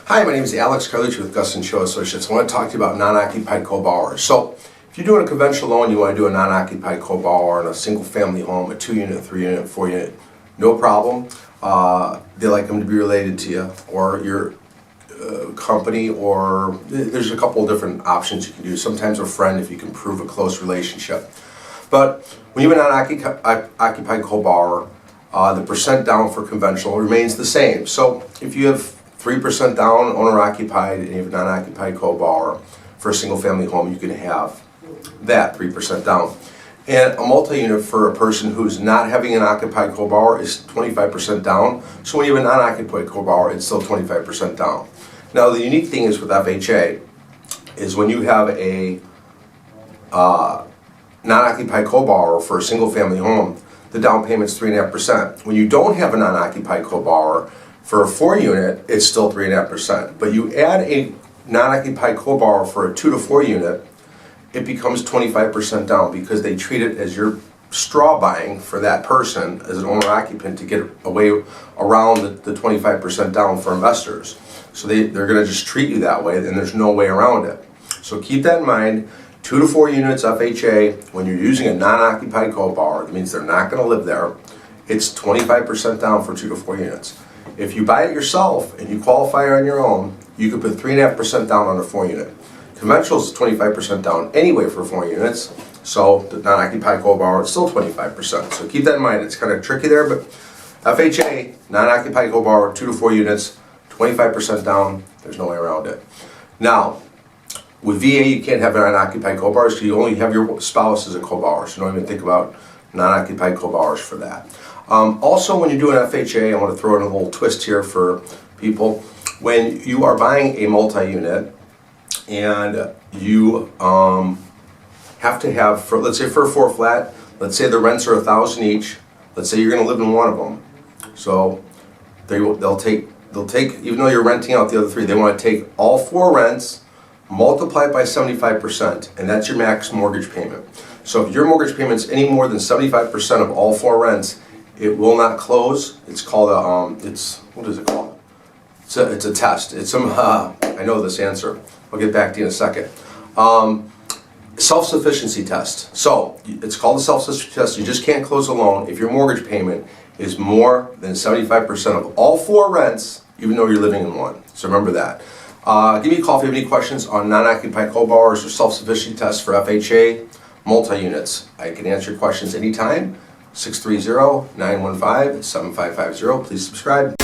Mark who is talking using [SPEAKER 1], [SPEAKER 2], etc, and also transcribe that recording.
[SPEAKER 1] Hi, my name is Alex CARLUCCI with Gustan Cho Associates. I want to talk to you about non-occupied co-borrowers. So, if you're doing a conventional loan, you want to do a non-occupied co-borrower on a single-family home, a 2-unit, 3-unit, 4-unit, no problem. They like them to be related to you or your company, or there's a couple of different options you can do. Sometimes a friend if you can prove a close relationship. But when you have a non-occupied co-borrower, the percent down for conventional remains the same. So if you have 3% down, owner-occupied, and you have a non-occupied co-borrower for a single-family home, you can have that 3% down. And a multi-unit for a person who's not having an occupied co-borrower is 25% down. So when you have a non-occupied co-borrower, it's still 25% down. Now the unique thing is with FHA is when you have a non-occupied co-borrower for a single-family home, the down payment's 3.5%. When you don't have a non-occupied co-borrower for a 4-unit, it's still 3.5%. But you add a non-occupied co-borrower for a 2 to 4 unit, it becomes 25% down because they treat it as you're straw buying for that person as an owner-occupant to get away around the 25% down for investors. So they're going to just treat you that way, and there's no way around it. So keep that in mind. 2 to 4 units FHA, when you're using a non-occupied co-borrower, that means they're not going to live there, it's 25% down for 2 to 4 units. If you buy it yourself and you qualify on your own, you could put 3.5% down on a 4-unit. Conventional is 25% down anyway for 4 units, so the non-occupied co-borrower is still 25%. So keep that in mind. It's kind of tricky there, but FHA, non-occupied co-borrower, 2 to 4 units, 25% down, there's no way around it. Now, with VA, you can't have non-occupied co-borrowers because you only have your spouse as a co-borrower, so don't even think about non-occupied co-borrowers for that. Also, when you're doing FHA, I want to throw in a little twist here for people. When you are buying a multi-unit and you have to have, let's say for a 4 flat, let's say the rents are $1,000 each. Let's say you're going to live in one of them. So they'll take, even though you're renting out the other 3, they want to take all 4 rents, multiply it by 75%, and that's your max mortgage payment. So if your mortgage payment's any more than 75% of all 4 rents, it will not close. It's called a, what is it called? It's a test. It's some, I know this answer. I'll get back to you in a second. Self-sufficiency test. So it's called a self-sufficiency test. You just can't close a loan if your mortgage payment is more than 75% of all 4 rents, even though you're living in one. So remember that. Give me a call if you have any questions on non-occupied co-borrowers or self-sufficiency tests for FHA multi-units. I can answer your questions anytime. 630-915-7550. Please subscribe.